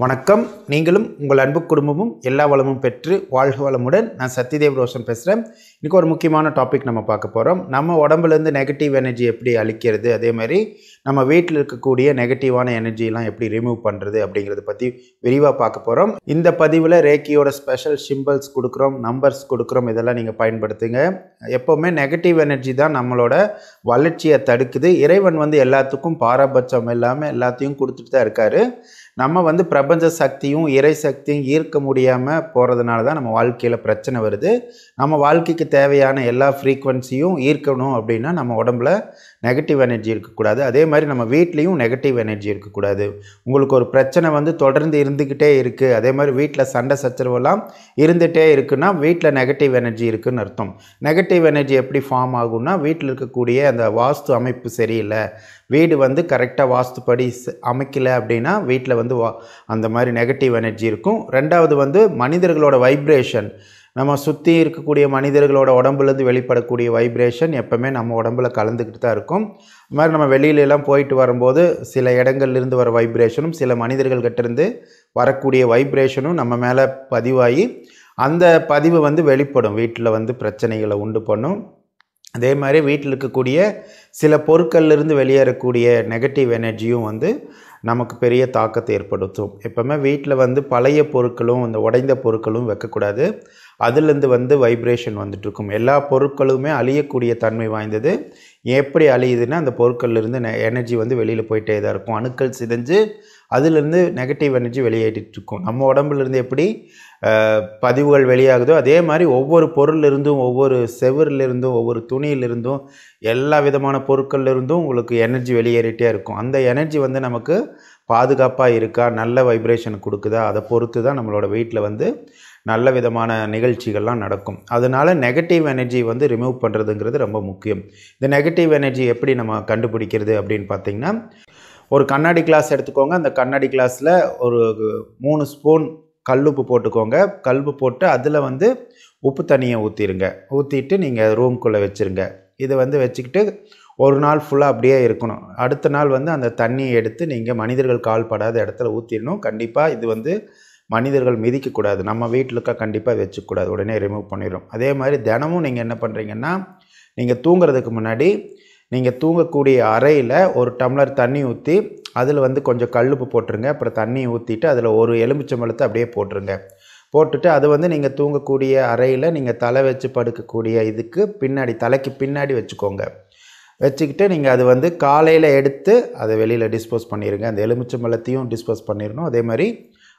வணக்கம். நீங்களும் உங்கள் அன்பு குடும்பமும் எல்லா வளமும் பெற்று வாழ்க வளமுடன். நான் சத்யதேவ் ரோஷன் பேசுகிறேன். இன்றைக்கி ஒரு முக்கியமான டாபிக் நம்ம பார்க்க போகிறோம். நம்ம உடம்புலேருந்து நெகட்டிவ் எனர்ஜி எப்படி அழிக்கிறது, அதே மாதிரி நம்ம வீட்டில் இருக்கக்கூடிய நெகட்டிவான எனர்ஜிலாம் எப்படி ரிமூவ் பண்ணுறது அப்படிங்கிறத பற்றி விரிவாக பார்க்க போகிறோம். இந்த பதிவில் ரேக்கியோட ஸ்பெஷல் சிம்பிள்ஸ் கொடுக்குறோம், நம்பர்ஸ் கொடுக்குறோம். இதெல்லாம் நீங்கள் பயன்படுத்துங்க. எப்போவுமே நெகட்டிவ் எனர்ஜி தான் நம்மளோட வளர்ச்சியை தடுக்குது. இறைவன் எல்லாத்துக்கும் பாரபட்சம் இல்லாமல் எல்லாத்தையும் கொடுத்துட்டு தான் இருக்கார். நம்ம பிரபஞ்ச சக்தியும் இறை சக்தியும் ஈர்க்க முடியாமல் போகிறதுனால தான் நம்ம வாழ்க்கையில் பிரச்சனை வருது. நம்ம வாழ்க்கைக்கு தேவையான எல்லா ஃப்ரீக்வன்சியும் ஈர்க்கணும் அப்படின்னா நம்ம உடம்புல நெகட்டிவ் எனர்ஜி இருக்கக்கூடாது. அதே மாதிரி நம்ம வீட்லேயும் நெகட்டிவ் எனர்ஜி இருக்கக்கூடாது. உங்களுக்கு ஒரு பிரச்சனை தொடர்ந்து இருந்துக்கிட்டே இருக்குது, அதே மாதிரி வீட்டில் சண்டை சச்சரவெல்லாம் இருந்துகிட்டே இருக்குன்னா வீட்டில் நெகட்டிவ் எனர்ஜி இருக்குதுன்னு அர்த்தம். நெகட்டிவ் எனர்ஜி எப்படி ஃபார்ம் ஆகும்னா, வீட்டில் இருக்கக்கூடிய அந்த வாஸ்து அமைப்பு சரியில்லை, வீடு கரெக்டாக வாஸ்துப்படி அமைக்கலை அப்படின்னா வீட்டில் அந்த மாதிரி நெகட்டிவ் எனர்ஜி இருக்கும். ரெண்டாவது மனிதர்களோட வைப்ரேஷன், நம்ம சுற்றி இருக்கக்கூடிய மனிதர்களோட உடம்புலேருந்து வெளிப்படக்கூடிய வைப்ரேஷன் எப்போவுமே நம்ம உடம்புல கலந்துக்கிட்டு தான் இருக்கும். இது மாதிரி நம்ம வெளியிலலாம் போயிட்டு வரும்போது சில இடங்கள்லேருந்து வர வைப்ரேஷனும் சில மனிதர்கள்கிட்டேருந்து வரக்கூடிய வைப்ரேஷனும் நம்ம மேலே பதிவாகி அந்த பதிவு வெளிப்படும், வீட்டில் பிரச்சனைகளை உண்டு பண்ணும். அதே மாதிரி வீட்டில் இருக்கக்கூடிய சில பொருட்கள்லேருந்து வெளியேறக்கூடிய நெகட்டிவ் எனர்ஜியும் நமக்கு பெரிய தாக்கத்தை ஏற்படுத்தும். எப்போவுமே வீட்டில் பழைய பொருட்களும் இந்த உடைந்த பொருட்களும் வைக்கக்கூடாது. அதுலேருந்து வைப்ரேஷன் வந்துட்டுருக்கும். எல்லா பொருட்களுமே அழியக்கூடிய தன்மை வாய்ந்தது. எப்படி அழியுதுன்னா, அந்த பொருட்கள்லேருந்து எனர்ஜி வெளியில் போயிட்டே தான் இருக்கும். அணுக்கள் சிதைஞ்சு அதுலேருந்து நெகட்டிவ் எனர்ஜி வெளியேறிட்டுருக்கும். நம்ம உடம்புலேருந்து எப்படி பதிவுகள் வெளியாகுதோ அதே மாதிரி ஒவ்வொரு பொருளிலிருந்தும், ஒவ்வொரு செவரிலிருந்தும், ஒவ்வொரு துணியிலிருந்தும், எல்லா விதமான பொருட்கள்லேருந்தும் உங்களுக்கு எனர்ஜி வெளியேறிட்டே இருக்கும். அந்த எனர்ஜி நமக்கு பாதுகாப்பாக இருக்கா, நல்ல வைப்ரேஷன் கொடுக்குதா, அதை பொறுத்து தான் நம்மளோட வீட்டில் நல்ல விதமான நிகழ்ச்சிகள்லாம் நடக்கும். அதனால் நெகட்டிவ் எனர்ஜி ரிமூவ் பண்ணுறதுங்கிறது ரொம்ப முக்கியம். இந்த நெகட்டிவ் எனர்ஜி எப்படி நம்ம கண்டுபிடிக்கிறது அப்படின்னு பார்த்திங்கன்னா, ஒரு கண்ணாடி கிளாஸ் எடுத்துக்கோங்க. அந்த கண்ணாடி கிளாஸில் ஒரு 3 ஸ்பூன் கல்லுப்பு போட்டுக்கோங்க. கல்லுப்பு போட்டு அதில் உப்பு தண்ணியை ஊற்றிடுங்க. ஊற்றிட்டு நீங்கள் ரூம்குள்ளே வச்சுருங்க. இதை வச்சுக்கிட்டு ஒரு நாள் ஃபுல்லாக அப்படியே இருக்கணும். அடுத்த நாள் அந்த தண்ணியை எடுத்து நீங்கள் மனிதர்கள் கால் படாத இடத்துல ஊற்றிடணும். கண்டிப்பாக இது மனிதர்கள் மிதிக்கக்கூடாது. நம்ம வீட்டில் இருக்க கண்டிப்பாக வச்சுக்கூடாது. உடனே ரிமூவ் பண்ணிடும். அதே மாதிரி தினமும் நீங்கள் என்ன பண்ணுறீங்கன்னா, நீங்கள் தூங்குறதுக்கு முன்னாடி நீங்கள் தூங்கக்கூடிய அறையில் ஒரு டம்ளர் தண்ணி ஊற்றி அதில் கொஞ்சம் கல்லுப்பு போட்டுருங்க. அப்புறம் தண்ணி ஊற்றிட்டு அதில் ஒரு எலுமிச்சம்பழத்தை அப்படியே போட்டுருங்க. போட்டுட்டு அது நீங்கள் தூங்கக்கூடிய அறையில் நீங்கள் தலை வச்சு படுக்கக்கூடிய இதுக்கு பின்னாடி, தலைக்கு பின்னாடி வச்சுக்கோங்க. வச்சுக்கிட்டு நீங்கள் அது காலையில் எடுத்து அதை வெளியில் டிஸ்போஸ் பண்ணிடுங்க. அந்த எலுமிச்சம்பழத்தையும் டிஸ்போஸ் பண்ணிடணும். அதே மாதிரி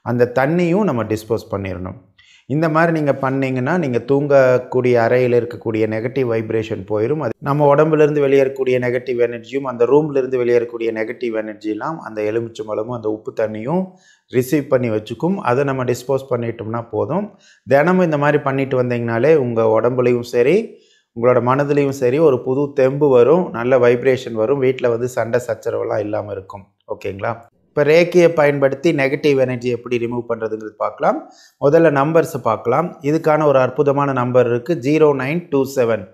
அந்த தண்ணியும் நம்ம டிஸ்போஸ் பண்ணிடணும். இந்த மாதிரி நீங்கள் பண்ணிங்கன்னா நீங்கள் தூங்கக்கூடிய அறையில் இருக்கக்கூடிய நெகட்டிவ் வைப்ரேஷன் போயிடும். அது நம்ம உடம்புலேருந்து வெளியேறக்கூடிய நெகட்டிவ் எனர்ஜியும் அந்த ரூம்லேருந்து வெளியேறக்கூடிய நெகட்டிவ் எனர்ஜிலாம் அந்த எலுமிச்சம்பழமும் அந்த உப்பு தண்ணியும் ரிசீவ் பண்ணி வச்சுக்கும். அதை நம்ம டிஸ்போஸ் பண்ணிட்டோம்னா போதும். தினமும் இந்த மாதிரி பண்ணிட்டு வந்தீங்கனாலே உங்கள் உடம்புலையும் சரி, உங்களோட மனதிலையும் சரி ஒரு புது தெம்பு வரும், நல்ல வைப்ரேஷன் வரும். வீட்டில் சண்டை சச்சரவெல்லாம் இல்லாமல் இருக்கும். ஓகேங்களா? இப்போ ரேக்கியை பயன்படுத்தி நெகட்டிவ் எனர்ஜி எப்படி ரிமூவ் பண்ணுறதுங்கிறது பார்க்கலாம். முதல்ல நம்பர்ஸை பார்க்கலாம். இதுக்கான ஒரு அற்புதமான நம்பர் இருக்குது, 0927.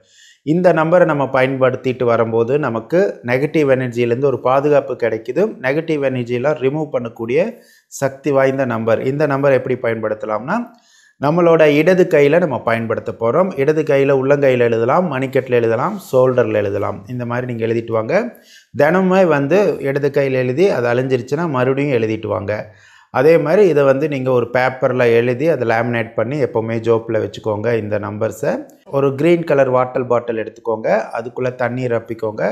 இந்த நம்பரை நம்ம பயன்படுத்திட்டு வரும்போது நமக்கு நெகட்டிவ் எனர்ஜியிலேருந்து ஒரு பாதுகாப்பு கிடைக்குது. நெகட்டிவ் எனர்ஜியெலாம் ரிமூவ் பண்ணக்கூடிய சக்தி வாய்ந்த நம்பர். இந்த நம்பர் எப்படி பயன்படுத்தலாம்னா, நம்மளோட இடது கையில் நம்ம பயன்படுத்த போகிறோம். இடது கையில் உள்ளங்கையில் எழுதலாம், மணிக்கட்டில் எழுதலாம், ஷோல்டரில் எழுதலாம். இந்த மாதிரி நீங்கள் எழுதிட்டு வாங்க. தினமே இடது கையில் எழுதி அது அழிஞ்சிருச்சுன்னா மறுபடியும் எழுதிட்டு வாங்க. அதே மாதிரி இதை நீங்கள் ஒரு பேப்பரில் எழுதி அதை லேமினேட் பண்ணி எப்போவுமே ஜோப்பில் வச்சுக்கோங்க. இந்த நம்பர்ஸை ஒரு க்ரீன் கலர் வாட்டர் பாட்டில் எடுத்துக்கோங்க. அதுக்குள்ளே தண்ணி ரப்பிக்கோங்க.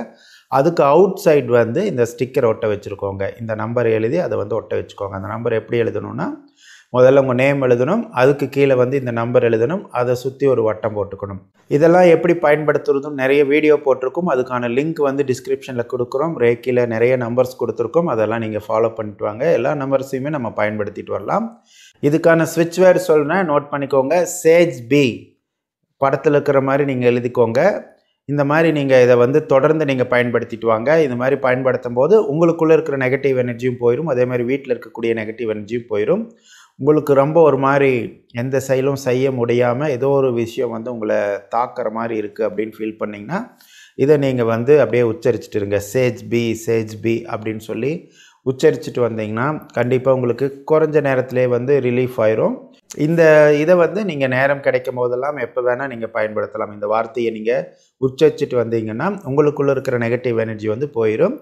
அதுக்கு அவுட் சைடு இந்த ஸ்டிக்கர் ஒட்ட வச்சுருக்கோங்க. இந்த நம்பர் எழுதி அதை ஒட்ட வச்சுக்கோங்க. அந்த நம்பர் எப்படி எழுதணும்னா, முதல்ல உங்கள் நேம் எழுதணும், அதுக்கு கீழே இந்த நம்பர் எழுதணும், அதை சுற்றி ஒரு வட்டம் போட்டுக்கணும். இதெல்லாம் எப்படி பயன்படுத்துறதும் நிறைய வீடியோ போட்டிருக்கும். அதுக்கான லிங்க் டிஸ்கிரிப்ஷனில் கொடுக்குறோம். ரேக்கியில் நிறைய நம்பர்ஸ் கொடுத்துருக்கோம். அதெல்லாம் நீங்கள் ஃபாலோ பண்ணிட்டு வாங்க. எல்லா நம்பர்ஸையுமே நம்ம பயன்படுத்திட்டு வரலாம். இதுக்கான ஸ்விட்ச் வேர்டு சொல்கிறேன், நோட் பண்ணிக்கோங்க. சேஜ் பி படத்தில் இருக்கிற மாதிரி நீங்கள் எழுதிக்கோங்க. இந்த மாதிரி நீங்கள் இதை தொடர்ந்து நீங்கள் பயன்படுத்திட்டு வாங்க. இந்த மாதிரி பயன்படுத்தும் போது உங்களுக்குள்ளே இருக்கிற நெகட்டிவ் எனர்ஜியும் போயிடும். அதே மாதிரி வீட்டில் இருக்கக்கூடிய நெகட்டிவ் எனர்ஜியும் போயிடும். உங்களுக்கு ரொம்ப ஒரு மாதிரி எந்த செயலும் செய்ய முடியாமல் ஏதோ ஒரு விஷயம் உங்களை தாக்குற மாதிரி இருக்குது அப்படின்னு ஃபீல் பண்ணிங்கன்னா, இதை நீங்கள் அப்படியே உச்சரிச்சுட்டு இருங்க. சேஜ் பி அப்படின்னு சொல்லி உச்சரிச்சுட்டு வந்தீங்கன்னா கண்டிப்பாக உங்களுக்கு குறைஞ்ச நேரத்திலே வந்து ரிலீஃப் ஆயிரும். இந்த இதை வந்து நீங்கள் நேரம் கிடைக்கும் போதெல்லாம் எப்போ வேணால் நீங்கள் பயன்படுத்தலாம். இந்த வார்த்தையை நீங்கள் உச்சரிச்சுட்டு வந்தீங்கன்னா உங்களுக்குள்ளே இருக்கிற நெகட்டிவ் எனர்ஜி வந்து போயிடும்.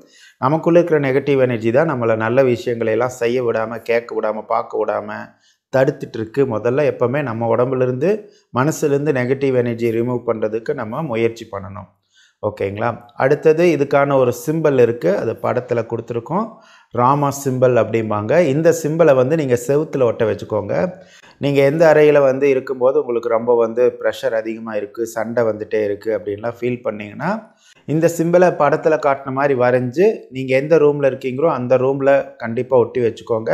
நமக்குள்ளே இருக்கிற நெகட்டிவ் எனர்ஜி தான் நம்மளை நல்ல விஷயங்களை எல்லாம் செய்ய விடாமல், கேட்க விடாமல், பார்க்க விடாமல் தடுத்துட்டு இருக்கு. முதல்ல எப்போவுமே நம்ம உடம்புலேருந்து மனசுலேருந்து நெகட்டிவ் எனர்ஜி ரிமூவ் பண்ணுறதுக்கு நம்ம முயற்சி பண்ணணும். ஓகேங்களா? அடுத்தது இதுக்கான ஒரு சிம்பிள் இருக்குது, அது படத்தில் கொடுத்துருக்கோம். ராமா சிம்பிள் அப்படிம்பாங்க. இந்த சிம்பிளை வந்து நீங்கள் செவுத்தில் ஒட்ட வச்சுக்கோங்க. நீங்கள் எந்த அறையில் வந்து இருக்கும்போது உங்களுக்கு ரொம்ப வந்து ப்ரெஷர் அதிகமாக இருக்குது, சண்டை வந்துட்டே இருக்குது அப்படின்லாம் ஃபீல் பண்ணிங்கன்னா இந்த சிம்பிளை படத்தில் காட்டின மாதிரி வரைஞ்சி நீங்கள் எந்த ரூமில் இருக்கீங்களோ அந்த ரூமில் கண்டிப்பாக ஒட்டி வச்சுக்கோங்க.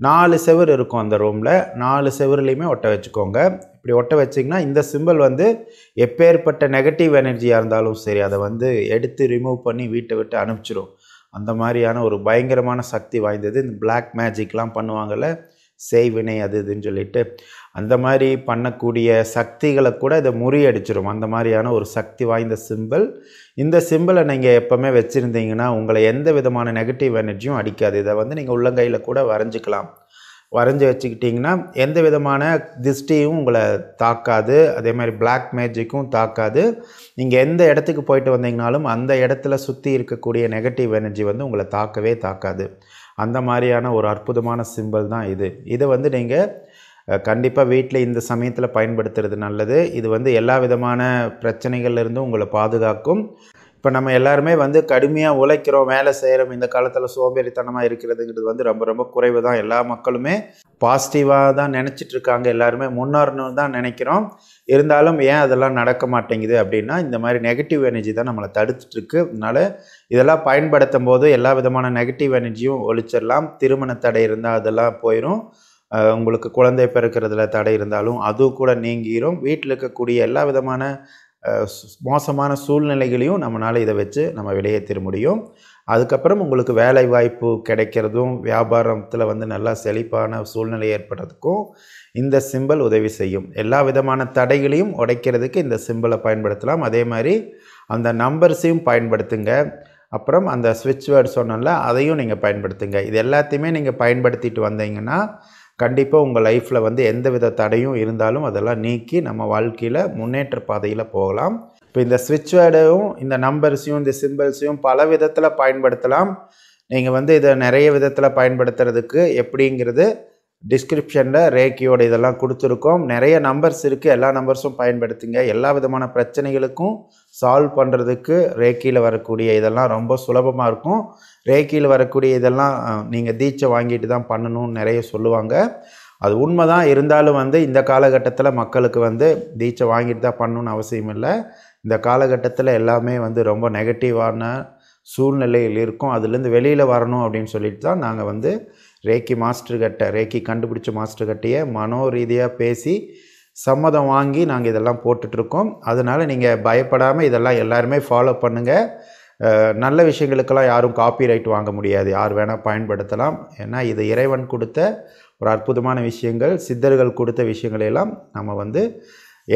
4 செவுரு இருக்கும் அந்த ரூமில், 4 செவுருலையுமே ஒட்ட வச்சுக்கோங்க. இப்படி ஒட்ட வச்சிங்கன்னா இந்த சிம்பிள் வந்து எப்பேற்பட்ட நெகட்டிவ் எனர்ஜியாக இருந்தாலும் சரி அதை வந்து எடுத்து ரிமூவ் பண்ணி வீட்டை விட்டு அனுப்பிச்சிடும். அந்த மாதிரியான ஒரு பயங்கரமான சக்தி வாய்ந்தது. இந்த பிளாக் மேஜிக்லாம் பண்ணுவாங்கள்ல, செய்வினை அது இதுன்னு சொல்லிட்டு, அந்த மாதிரி பண்ணக்கூடிய சக்திகளை கூட இதை முறியடிச்சிடும். அந்த மாதிரியான ஒரு சக்தி வாய்ந்த சிம்பிள். இந்த சிம்பிளை நீங்கள் எப்போவுமே வச்சுருந்தீங்கன்னா உங்களை எந்த விதமான நெகட்டிவ் எனர்ஜியும் அடிக்காது. இதை வந்து நீங்கள் உள்ளங்கையில் கூட வரைஞ்சிக்கலாம். வரைஞ்சி வச்சுக்கிட்டிங்கன்னா எந்த விதமான திஷ்டியும் உங்களை தாக்காது, அதே மாதிரி பிளாக் மேஜிக்கும் தாக்காது. நீங்கள் எந்த இடத்துக்கு போயிட்டு வந்தீங்கனாலும் அந்த இடத்துல சுற்றி இருக்கக்கூடிய நெகட்டிவ் எனர்ஜி வந்து உங்களை தாக்கவே தாக்காது. அந்த மாதிரியான ஒரு அற்புதமான சிம்பிள் தான் இது. இதை வந்து நீங்கள் கண்டிப்பாக வீட்டில் இந்த சமயத்தில் பயன்படுத்துறது நல்லது. இது வந்து எல்லா விதமான பிரச்சனைகள்லேருந்தும் உங்களை பாதுகாக்கும். இப்போ நம்ம எல்லாருமே வந்து கடுமையாக உழைக்கிறோம், வேலை செய்கிறோம். இந்த காலத்தில் சோம்பேறித்தனமாக இருக்கிறதுங்கிறது வந்து ரொம்ப ரொம்ப குறைவு தான். எல்லா மக்களுமே பாசிட்டிவாக தான் நினச்சிட்ருக்காங்க, எல்லாருமே முன்னேறணும்னு தான் நினைக்கிறோம். இருந்தாலும் ஏன் அதெல்லாம் நடக்க மாட்டேங்குது அப்படின்னா இந்த மாதிரி நெகட்டிவ் எனர்ஜி தான் நம்மளை தடுத்துட்ருக்கு. அதனால் இதெல்லாம் பயன்படுத்தும் போது எல்லா விதமான நெகட்டிவ் எனர்ஜியும் ஒழிச்சிடலாம். திருமண தடை இருந்தால் அதெல்லாம் போயிடும். உங்களுக்கு குழந்தை பிறக்கிறதுல தடை இருந்தாலும் அதுவும் கூட நீங்கிரும். வீட்டில் இருக்கக்கூடிய எல்லா விதமான மோசமான சூழ்நிலைகளையும் நம்மளால் இதை வச்சு நம்ம வெளியேற்ற முடியும். அதுக்கப்புறம் உங்களுக்கு வேலை வாய்ப்பு கிடைக்கிறதும், வியாபாரத்தில் வந்து நல்லா செழிப்பான சூழ்நிலை ஏற்படுறதுக்கும் இந்த சிம்பிள் உதவி செய்யும். எல்லா விதமான தடைகளையும் உடைக்கிறதுக்கு இந்த சிம்பிளை பயன்படுத்தலாம். அதே மாதிரி அந்த நம்பர்ஸையும் பயன்படுத்துங்க. அப்புறம் அந்த ஸ்விட்ச் வேர்டு சொன்னோம்ல, அதையும் நீங்கள் பயன்படுத்துங்க. இது எல்லாத்தையுமே நீங்கள் பயன்படுத்திட்டு வந்தீங்கன்னா கண்டிப்பாக உங்கள் லைஃப்பில் வந்து எந்த வித தடையும் இருந்தாலும் அதெல்லாம் நீக்கி நம்ம வாழ்க்கையில் முன்னேற்ற பாதையில் போகலாம். இப்போ இந்த ஸ்விட்ச் வேர்டையும் இந்த நம்பர்ஸையும் இந்த சிம்பிள்ஸையும் பல விதத்தில் பயன்படுத்தலாம். நீங்கள் வந்து இதை நிறைய விதத்தில் பயன்படுத்துறதுக்கு எப்படிங்கிறது டிஸ்கிரிப்ஷனில் ரேக்கியோட இதெல்லாம் கொடுத்துருக்கோம். நிறைய நம்பர்ஸ் இருக்குது, எல்லா நம்பர்ஸும் பயன்படுத்துங்க. எல்லா விதமான பிரச்சனைகளுக்கும் சால்வ் பண்ணுறதுக்கு ரேக்கியில் வரக்கூடிய இதெல்லாம் ரொம்ப சுலபமாக இருக்கும். ரேக்கியில் வரக்கூடிய இதெல்லாம் நீங்கள் தீட்சை வாங்கிட்டு தான் பண்ணணும்னு நிறைய சொல்லுவாங்க. அது உண்மை தான். இருந்தாலும் வந்து இந்த காலகட்டத்தில் மக்களுக்கு வந்து தீட்சை வாங்கிட்டு தான் பண்ணணுன்னு அவசியம் இல்லை. இந்த காலகட்டத்தில் எல்லாமே வந்து ரொம்ப நெகட்டிவான சூழ்நிலையில் இருக்கும். அதுலேருந்து வெளியில் வரணும் அப்படின்னு சொல்லிட்டு தான் நாங்கள் வந்து ரேக்கி மாஸ்டர்கிட்ட, ரேக்கி கண்டுபிடிச்ச மாஸ்டர்கிட்டையே மனோ ரீதியாக பேசி சம்மதம் வாங்கி நாங்கள் இதெல்லாம் போட்டுட்ருக்கோம். அதனால் நீங்கள் பயப்படாமல் இதெல்லாம் எல்லாருமே ஃபாலோ பண்ணுங்கள். நல்ல விஷயங்களுக்கெல்லாம் யாரும் காப்பிரைட் வாங்க முடியாது, யார் வேணால் பயன்படுத்தலாம். ஏன்னா இது இறைவன் கொடுத்த ஒரு அற்புதமான விஷயங்கள், சித்தர்கள் கொடுத்த விஷயங்களெல்லாம் நம்ம வந்து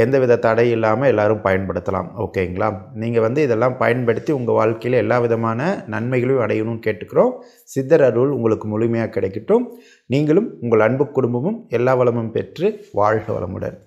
எந்தவித தடை இல்லாமல் எல்லோரும் பயன்படுத்தலாம். ஓகேங்களா? நீங்கள் வந்து இதெல்லாம் பயன்படுத்தி உங்கள் வாழ்க்கையில் எல்லா விதமான நன்மைகளையும் அடையணும்னு கேட்டுக்கிறோம். சித்தர் அருள் உங்களுக்கு முழுமையாக கிடைக்கட்டும். நீங்களும் உங்கள் அன்பு குடும்பமும் எல்லா வளமும் பெற்று வாழ்க வளமுடன்.